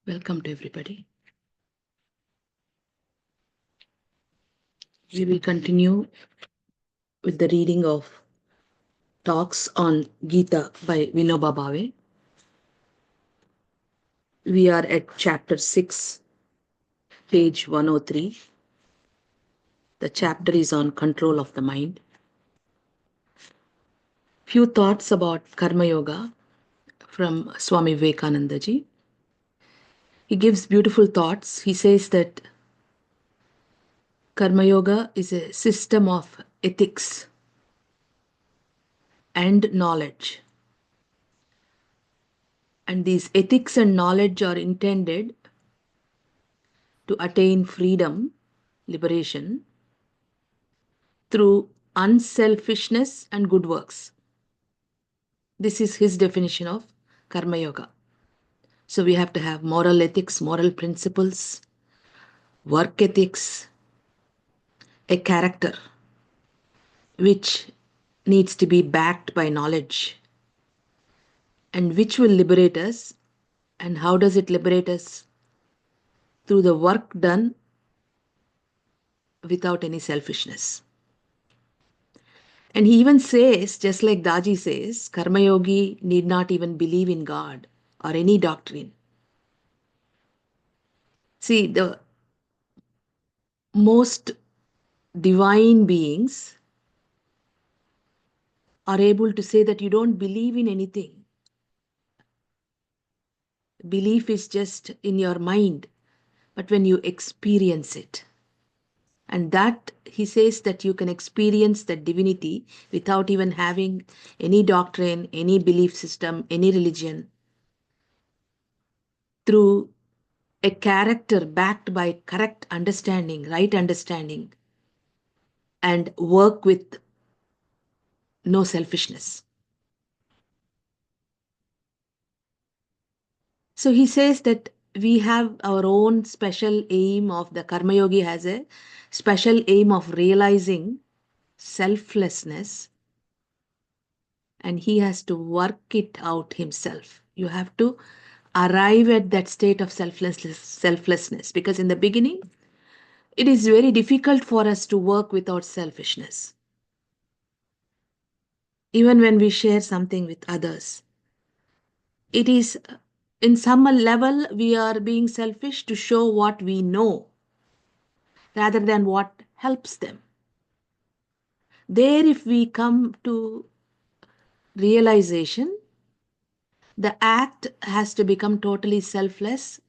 Welcome to everybody. We will continue with the reading of talks on Gita by Vinobha Bhave. We are at chapter 6, page 103. The chapter is on control of the mind. Few thoughts about Karma Yoga from Swami Vivekananda ji. He gives beautiful thoughts. He says that Karma Yoga is a system of ethics and knowledge. And these ethics and knowledge are intended to attain freedom, liberation, through unselfishness and good works. This is his definition of Karma Yoga. So we have to have moral ethics, moral principles, work ethics, a character which needs to be backed by knowledge and which will liberate us. And how does it liberate us? Through the work done without any selfishness. And he even says, just like Daji says, Karma Yogi need not even believe in God or any doctrine. See, the most divine beings are able to say that you don't believe in anything. Belief is just in your mind, but when you experience it. And that he says that you can experience the divinity without even having any doctrine, any belief system, any religion, through a character backed by correct understanding, right understanding, and work with no selfishness. So he says that we have our own special aim of the Karma Yogi has a special aim of realizing selflessness, and he has to work it out himself. You have to arrive at that state of selflessness, because in the beginning it is very difficult for us to work without selfishness. Even when we share something with others, it is in some level we are being selfish to show what we know rather than what helps them. There, if we come to realization, the act has to become totally selfless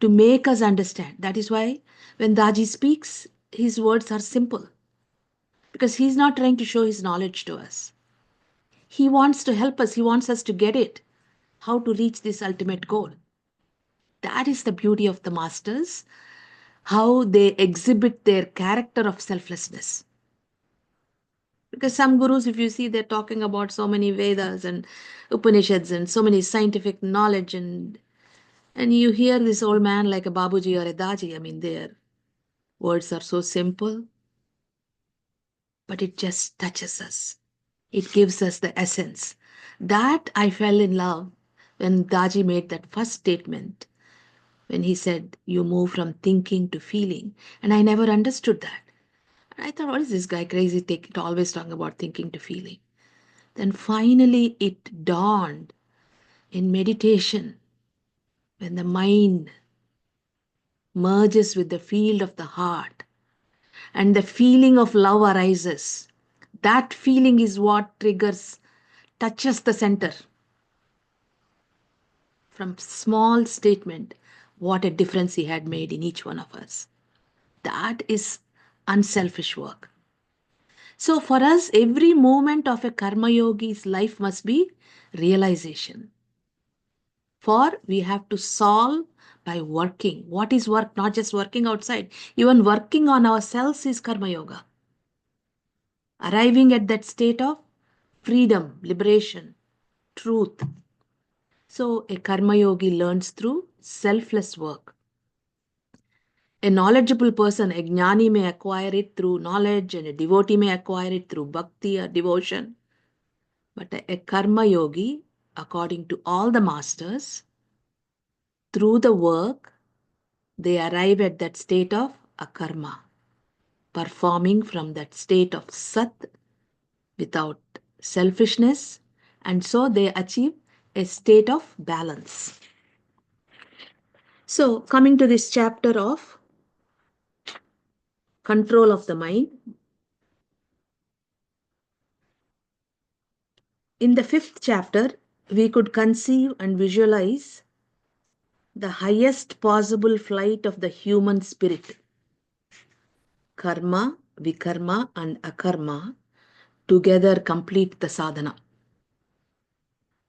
to make us understand. That is why when Daji speaks, his words are simple, because he's not trying to show his knowledge to us. He wants to help us, he wants us to get it, how to reach this ultimate goal. That is the beauty of the masters, how they exhibit their character of selflessness. Because some gurus, if you see, they're talking about so many Vedas and Upanishads and so many scientific knowledge, and you hear this old man like a Babuji or a Daji. I mean, their words are so simple, but it just touches us. It gives us the essence. That I fell in love when Daji made that first statement, when he said, "You move from thinking to feeling." And I never understood that. And I thought, what is this guy crazy always talking about thinking to feeling? Then finally it dawned in meditation, when the mind merges with the field of the heart and the feeling of love arises. That feeling is what touches the center. From small statement, what a difference he had made in each one of us. That is unselfish work. So for us, every moment of a karma yogi's life must be realization. For we have to solve by working. What is work? Not just working outside. Even working on ourselves is karma yoga. Arriving at that state of freedom, liberation, truth. So a karma yogi learns through selfless work. A knowledgeable person, a jnani, may acquire it through knowledge, and a devotee may acquire it through bhakti or devotion. But a karma yogi, according to all the masters, Through the work, they arrive at that state of akarma, performing from that state of sat without selfishness, and so they achieve a state of balance. So, coming to this chapter of control of the mind, in the fifth chapter, we could conceive and visualize the highest possible flight of the human spirit. Karma, vikarma, and akarma together complete the sadhana.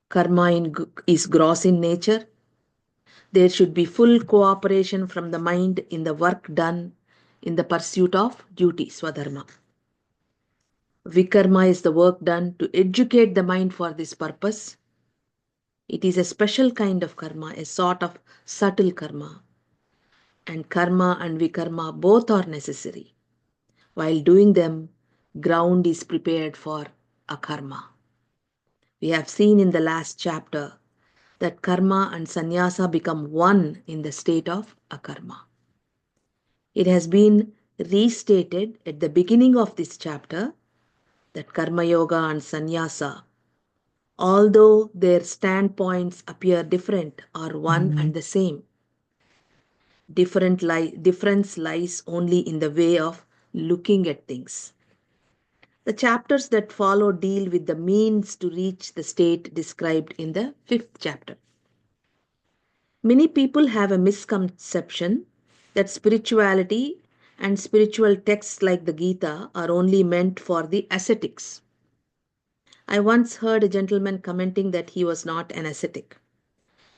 Karma is gross in nature. There should be full cooperation from the mind in the work done in the pursuit of duty, swadharma. Vikarma is the work done to educate the mind for this purpose. It is a special kind of karma, a sort of subtle karma. And karma and vikarma both are necessary. While doing them, ground is prepared for akarma. We have seen in the last chapter that karma and sannyasa become one in the state of akarma. It has been restated at the beginning of this chapter that karma yoga and sannyasa, although their standpoints appear different, are one and the same. Difference lies only in the way of looking at things. The chapters that follow deal with the means to reach the state described in the fifth chapter. Many people have a misconception that spirituality and spiritual texts like the Gita are only meant for the ascetics. I once heard a gentleman commenting that he was not an ascetic,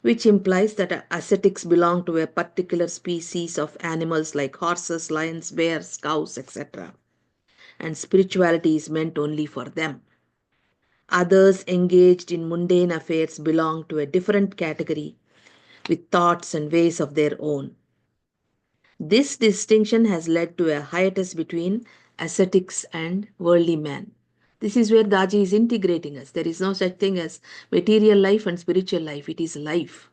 which implies that ascetics belong to a particular species of animals like horses, lions, bears, cows, etc. And spirituality is meant only for them. Others engaged in mundane affairs belong to a different category with thoughts and ways of their own. This distinction has led to a hiatus between ascetics and worldly man. This is where Daji is integrating us. There is no such thing as material life and spiritual life. It is life.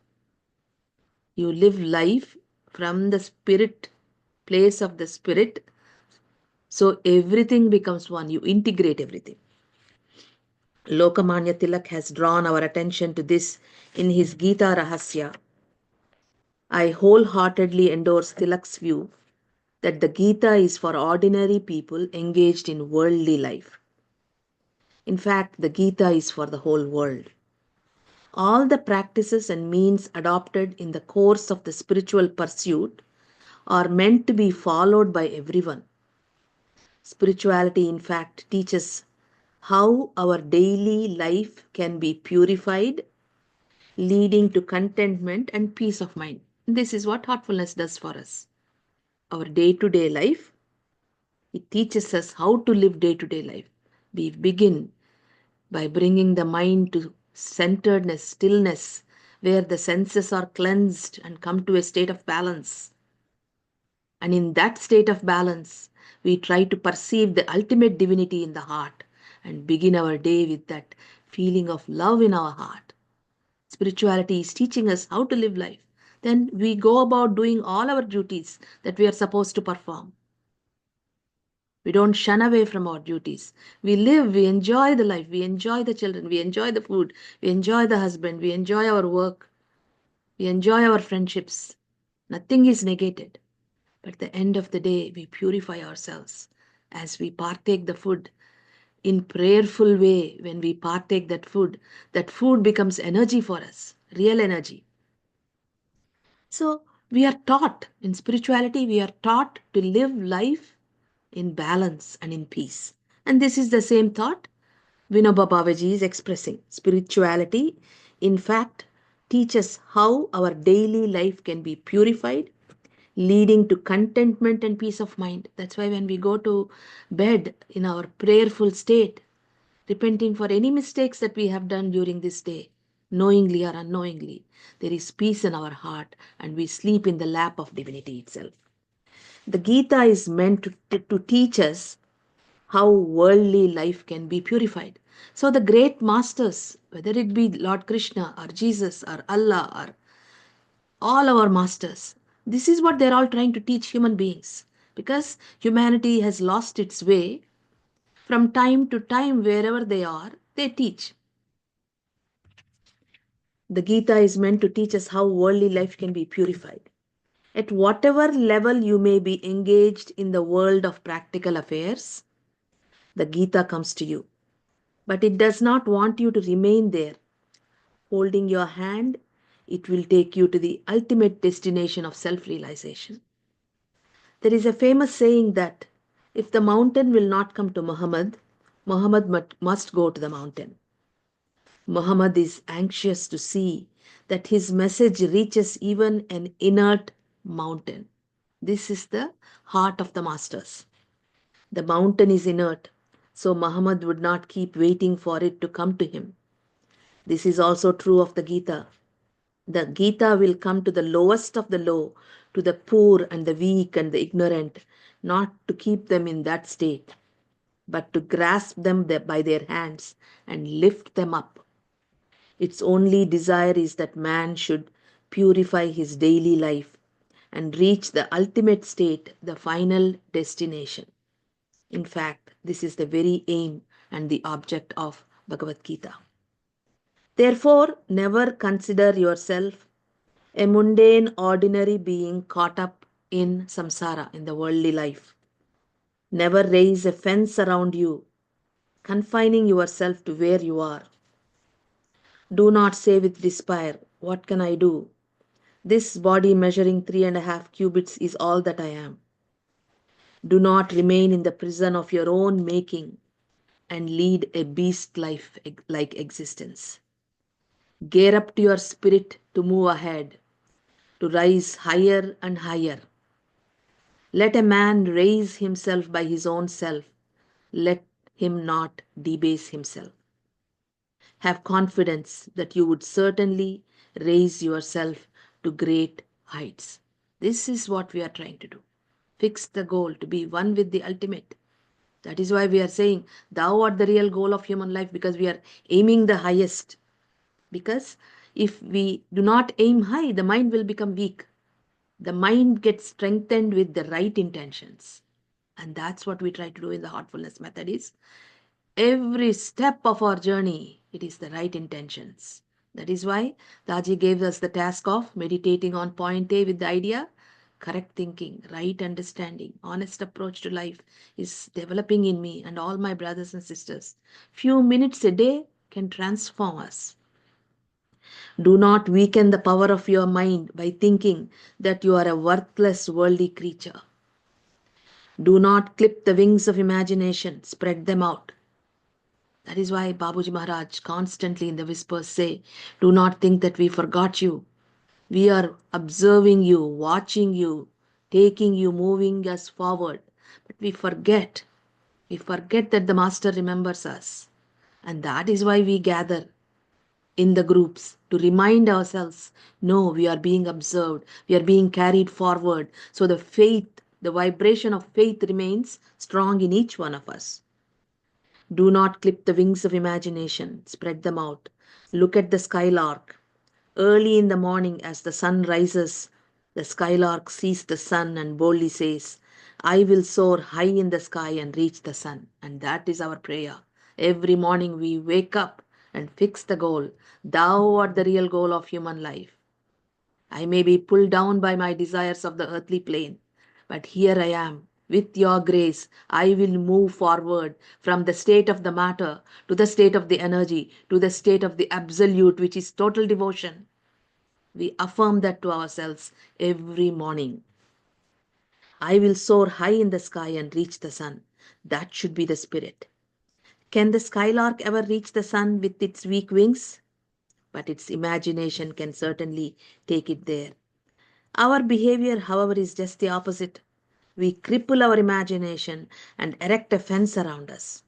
You live life from the spirit, place of the spirit. So everything becomes one. You integrate everything. Lokamanya Tilak has drawn our attention to this in his Gita Rahasya. I wholeheartedly endorse Tilak's view that the Gita is for ordinary people engaged in worldly life. In fact, the Gita is for the whole world. All the practices and means adopted in the course of the spiritual pursuit are meant to be followed by everyone. Spirituality, in fact, teaches how our daily life can be purified, leading to contentment and peace of mind. This is what heartfulness does for us. Our day to day life, it teaches us how to live day to day life. We begin by bringing the mind to centeredness, stillness, where the senses are cleansed and come to a state of balance. And in that state of balance, we try to perceive the ultimate divinity in the heart and begin our day with that feeling of love in our heart. Spirituality is teaching us how to live life. Then we go about doing all our duties that we are supposed to perform. We don't shun away from our duties. We live, we enjoy the life, we enjoy the children, we enjoy the food, we enjoy the husband, we enjoy our work, we enjoy our friendships. Nothing is negated. But at the end of the day, we purify ourselves as we partake the food in prayerful way. When we partake that food becomes energy for us, real energy. So we are taught in spirituality, we are taught to live life in balance and in peace. And this is the same thought Vinobha Bhave is expressing. Spirituality, in fact, teaches how our daily life can be purified, leading to contentment and peace of mind. That's why when we go to bed in our prayerful state, repenting for any mistakes that we have done during this day, knowingly or unknowingly, there is peace in our heart and we sleep in the lap of divinity itself. The Gita is meant to teach us how worldly life can be purified. So the great masters, whether it be Lord Krishna or Jesus or Allah or All our masters. This is what they're all trying to teach human beings. Because humanity has lost its way, from time to time, wherever they are, they teach. The Gita is meant to teach us how worldly life can be purified. At whatever level you may be engaged in the world of practical affairs, the Gita comes to you. But it does not want you to remain there. Holding your hand, it will take you to the ultimate destination of self realization. There is a famous saying that if the mountain will not come to Muhammad, Muhammad must go to the mountain. Muhammad is anxious to see that his message reaches even an inert mountain. This is the heart of the masters. The mountain is inert, so Muhammad would not keep waiting for it to come to him. This is also true of the Gita. The Gita will come to the lowest of the low, to the poor and the weak and the ignorant, not to keep them in that state, but to grasp them by their hands and lift them up. Its only desire is that man should purify his daily life and reach the ultimate state, the final destination. In fact, this is the very aim and the object of Bhagavad Gita. Therefore, never consider yourself a mundane, ordinary being caught up in samsara, in the worldly life. Never raise a fence around you, confining yourself to where you are. Do not say with despair, "What can I do? This body measuring 3.5 cubits is all that I am." Do not remain in the prison of your own making and lead a beast life like existence. Gear up to your spirit to move ahead, to rise higher and higher. Let a man raise himself by his own self. Let him not debase himself. Have confidence that you would certainly raise yourself to great heights. This is what we are trying to do. Fix the goal to be one with the ultimate. That is why we are saying, Thou art the real goal of human life, because we are aiming the highest. Because if we do not aim high, the mind will become weak. The mind gets strengthened with the right intentions. And that's what we try to do in the heartfulness method is every step of our journey, it is the right intentions. That is why Daji gave us the task of meditating on point A with the idea, correct thinking, right understanding, honest approach to life is developing in me and all my brothers and sisters. Few minutes a day can transform us. Do not weaken the power of your mind by thinking that you are a worthless worldly creature. Do not clip the wings of imagination, spread them out. That is why Babuji Maharaj constantly in the whispers say, do not think that we forgot you. We are observing you, watching you, taking you, moving us forward. But we forget. We forget that the Master remembers us. And that is why we gather in the groups to remind ourselves, no, we are being observed. We are being carried forward. So the faith, the vibration of faith remains strong in each one of us. Do not clip the wings of imagination, spread them out. Look at the skylark. Early in the morning, as the sun rises, the skylark sees the sun and boldly says, I will soar high in the sky and reach the sun. And that is our prayer. Every morning we wake up and fix the goal. Thou art the real goal of human life. I may be pulled down by my desires of the earthly plane, but here I am. With your grace, I will move forward from the state of the matter to the state of the energy to the state of the absolute, which is total devotion. We affirm that to ourselves every morning. I will soar high in the sky and reach the sun. That should be the spirit. Can the skylark ever reach the sun with its weak wings? But its imagination can certainly take it there. Our behavior, however, is just the opposite. We cripple our imagination and erect a fence around us.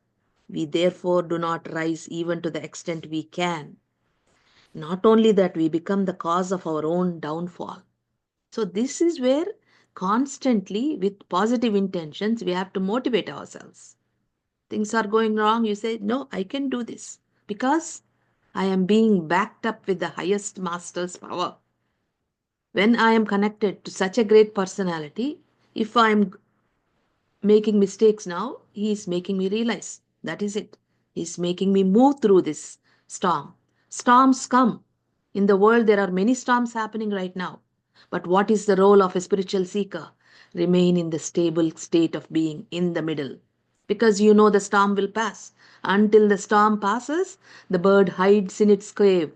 We therefore do not rise even to the extent we can. Not only that, we become the cause of our own downfall. So, this is where constantly, with positive intentions, we have to motivate ourselves. Things are going wrong, you say, no, I can do this because I am being backed up with the highest master's power. When I am connected to such a great personality, if I am making mistakes now, he is making me realize. That is it. He's making me move through this storm. Storms come. In the world, there are many storms happening right now. But what is the role of a spiritual seeker? Remain in the stable state of being in the middle. Because you know the storm will pass. Until the storm passes, the bird hides in its cave,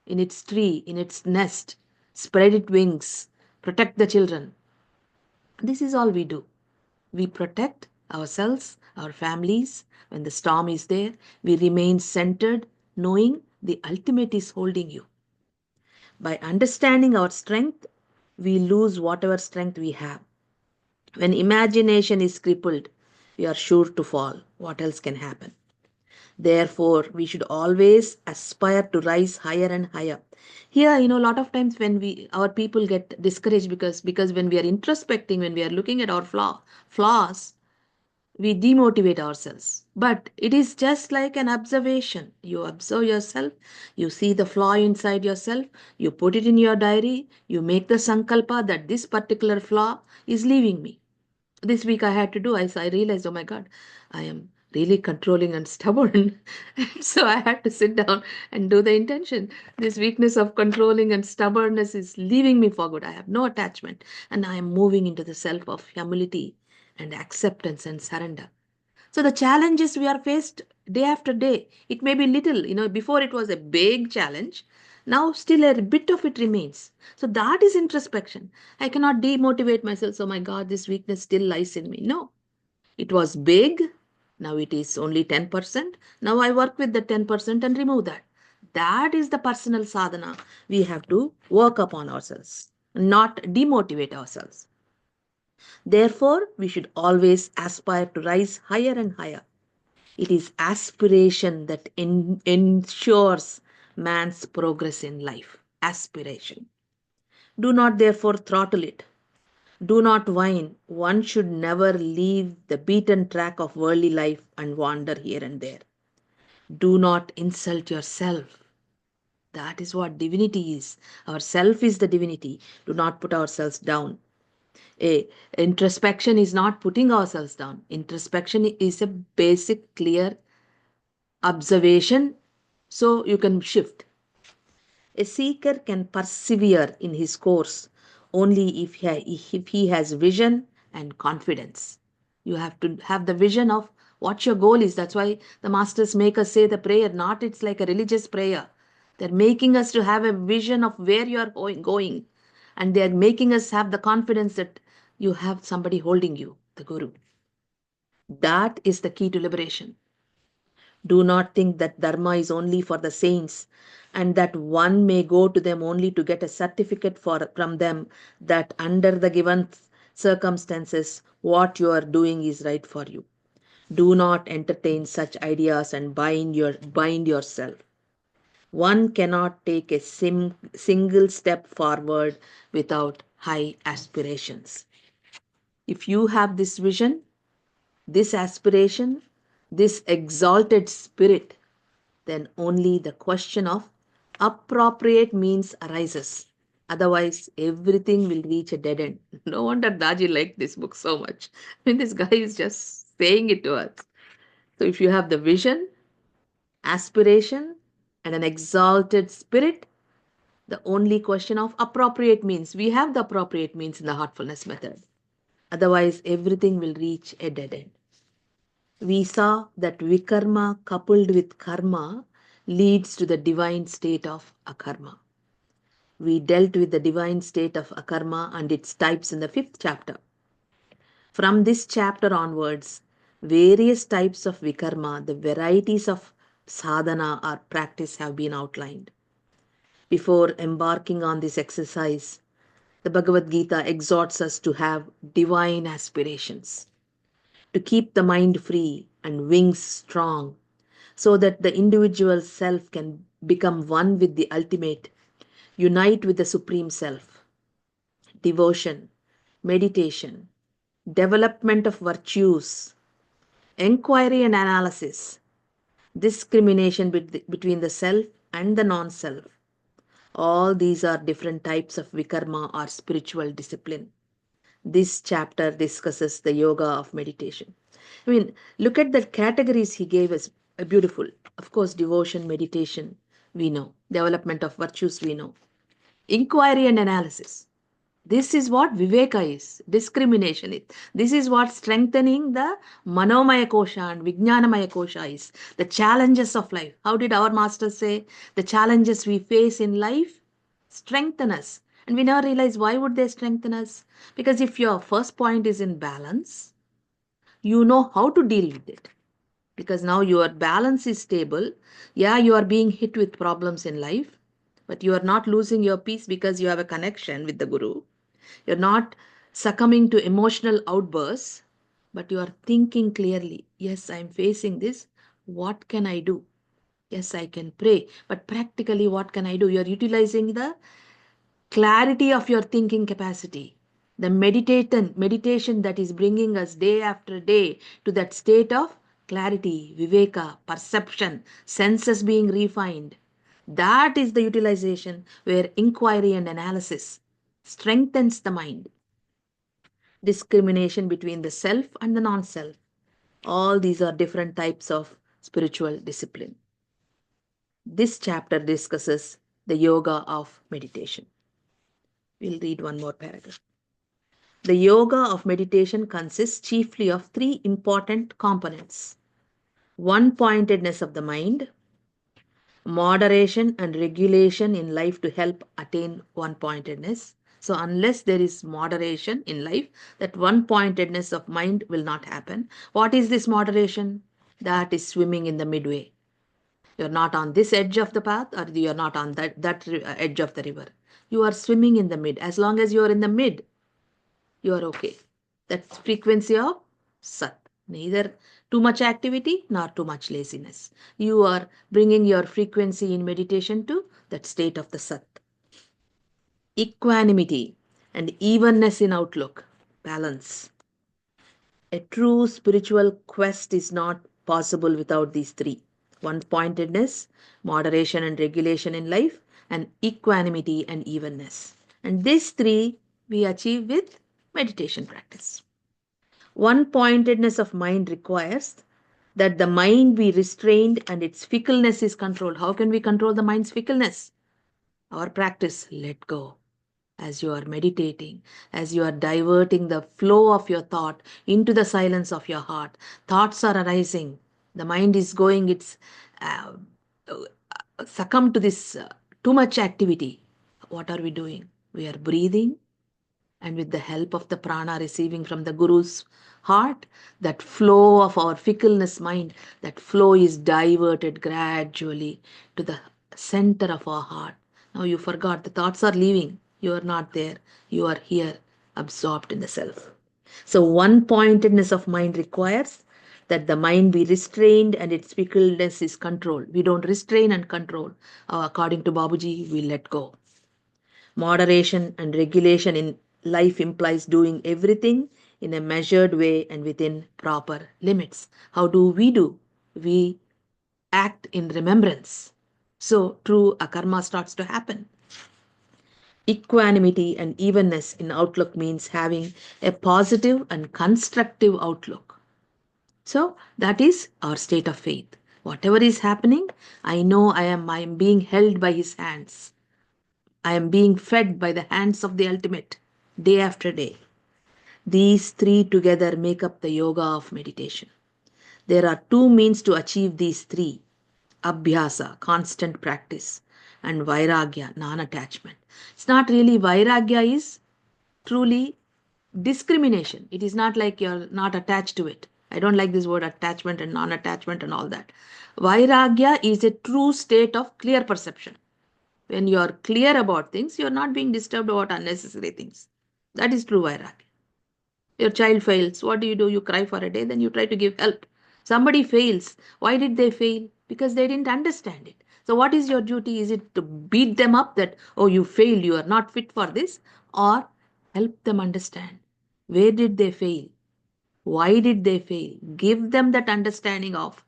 in its tree, in its nest, spread its wings, protect the children. This is all we do. We protect ourselves, our families. When the storm is there, we remain centered, knowing the ultimate is holding you. By understanding our strength, we lose whatever strength we have. When imagination is crippled, we are sure to fall. What else can happen? Therefore, we should always aspire to rise higher and higher. Here, a lot of times when our people get discouraged because when we are introspecting, when we are looking at our flaws, we demotivate ourselves. But it is just like an observation. You observe yourself, you see the flaw inside yourself, you put it in your diary, you make the sankalpa that this particular flaw is leaving me. This week I had to do, I realized, oh my God, I am really controlling and stubborn. And so I had to sit down and do the intention. This weakness of controlling and stubbornness is leaving me for good. I have no attachment. And I am moving into the self of humility and acceptance and surrender. So the challenges we are faced day after day, it may be little, before it was a big challenge. Now still a bit of it remains. So that is introspection. I cannot demotivate myself. So my God, this weakness still lies in me. No, it was big. Now it is only 10%. Now I work with the 10% and remove that. That is the personal sadhana we have to work upon ourselves, not demotivate ourselves. Therefore, we should always aspire to rise higher and higher. It is aspiration that ensures man's progress in life. Aspiration. Do not therefore throttle it. Do not whine. One should never leave the beaten track of worldly life and wander here and there. Do not insult yourself. That is what divinity is. Our self is the divinity. Do not put ourselves down. A introspection is not putting ourselves down. Introspection is a basic, clear observation, so you can shift. A seeker can persevere in his course only if he has vision and confidence. You have to have the vision of what your goal is. That's why the masters make us say the prayer, not it's like a religious prayer. They're making us to have a vision of where you are going. And they're making us have the confidence that you have somebody holding you, the Guru. That is the key to liberation. Do not think that Dharma is only for the saints and that one may go to them only to get a certificate from them that under the given circumstances what you are doing is right for you. Do not entertain such ideas and bind yourself. One cannot take a single step forward without high aspirations. If you have this vision, this aspiration, this exalted spirit, then only the question of appropriate means arises. Otherwise, everything will reach a dead end. No wonder Daji liked this book so much. I mean, this guy is just saying it to us. So, if you have the vision, aspiration, and an exalted spirit, the only question of appropriate means. We have the appropriate means in the heartfulness method. Otherwise, everything will reach a dead end. We saw that vikarma coupled with karma leads to the divine state of akarma. We dealt with the divine state of akarma and its types in the 5th chapter. From this chapter onwards, various types of vikarma, the varieties of sadhana or practice have been outlined. Before embarking on this exercise, the Bhagavad Gita exhorts us to have divine aspirations, to keep the mind free and wings strong, so that the individual self can become one with the ultimate, unite with the Supreme Self. Devotion, meditation, development of virtues, inquiry and analysis, discrimination between the self and the non self. All these are different types of vikarma or spiritual discipline. This chapter discusses the yoga of meditation. I mean, look at the categories he gave us. Beautiful. Of course, devotion, meditation, we know. Development of virtues, we know. Inquiry and analysis. This is what Viveka is, discrimination is. This is what strengthening the Manomaya Kosha and Vijnanamaya Kosha is. The challenges of life. How did our masters say? The challenges we face in life strengthen us. And we now realize why would they strengthen us? Because if your first point is in balance, you know how to deal with it. Because now your balance is stable. Yeah, you are being hit with problems in life, but you are not losing your peace because you have a connection with the Guru. You're not succumbing to emotional outbursts, but you are thinking clearly. Yes, I'm facing this. What can I do? Yes, I can pray, but practically, what can I do? You're utilizing the clarity of your thinking capacity. The meditation that is bringing us day after day to that state of clarity, viveka, perception, senses being refined. That is the utilization where inquiry and analysis strengthens the mind. Discrimination between the self and the non self. All these are different types of spiritual discipline. This chapter discusses the yoga of meditation. We'll read one more paragraph. The yoga of meditation consists chiefly of three important components: one pointedness of the mind, moderation and regulation in life to help attain one pointedness. So, unless there is moderation in life, that one pointedness of mind will not happen. What is this moderation? That is swimming in the midway. You're not on this edge of the path, or you're not on that edge of the river. You are swimming in the mid. As long as you are in the mid, you are okay. That's frequency of Sat. Neither too much activity nor too much laziness. You are bringing your frequency in meditation to that state of the Sat. Equanimity and evenness in outlook, balance. A true spiritual quest is not possible without these three: one pointedness, moderation and regulation in life, and equanimity and evenness. And these three we achieve with meditation practice. One pointedness of mind requires that the mind be restrained and its fickleness is controlled. How can we control the mind's fickleness? Our practice, let go. As you are meditating, as you are diverting the flow of your thought into the silence of your heart, thoughts are arising. The mind is going, it's uh, succumb to this too much activity. What are we doing? We are breathing, and with the help of the prana receiving from the Guru's heart, that flow of our fickleness mind, that flow is diverted gradually to the center of our heart. Now you forgot, the thoughts are leaving. You are not there. You are here, absorbed in the self. So, one pointedness of mind requires that the mind be restrained and its fickleness is controlled. We don't restrain and control. According to Babuji, we let go. Moderation and regulation in life implies doing everything in a measured way and within proper limits. How do? We act in remembrance. So, true akarma starts to happen. Equanimity and evenness in outlook means having a positive and constructive outlook. So, that is our state of faith. Whatever is happening, I know I am being held by his hands. I am being fed by the hands of the ultimate day after day. These three together make up the yoga of meditation. There are two means to achieve these three: abhyasa, constant practice, and vairagya, non attachment. It's not really vairagya, is truly discrimination. It is not like you're not attached to it. I don't like this word attachment and non attachment and all that. Vairagya is a true state of clear perception. When you are clear about things, you are not being disturbed about unnecessary things. That is true vairagya. Your child fails. What do? You cry for a day, then you try to give help. Somebody fails. Why did they fail? Because they didn't understand it. So, what is your duty? Is it to beat them up that, oh, you failed, you are not fit for this? Or help them understand. Where did they fail? Why did they fail? Give them that understanding of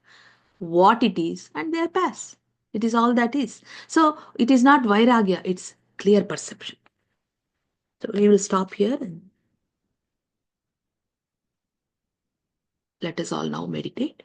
what it is, and they pass. It is all that is. So it is not vairagya, it's clear perception. So we will stop here and let us all now meditate.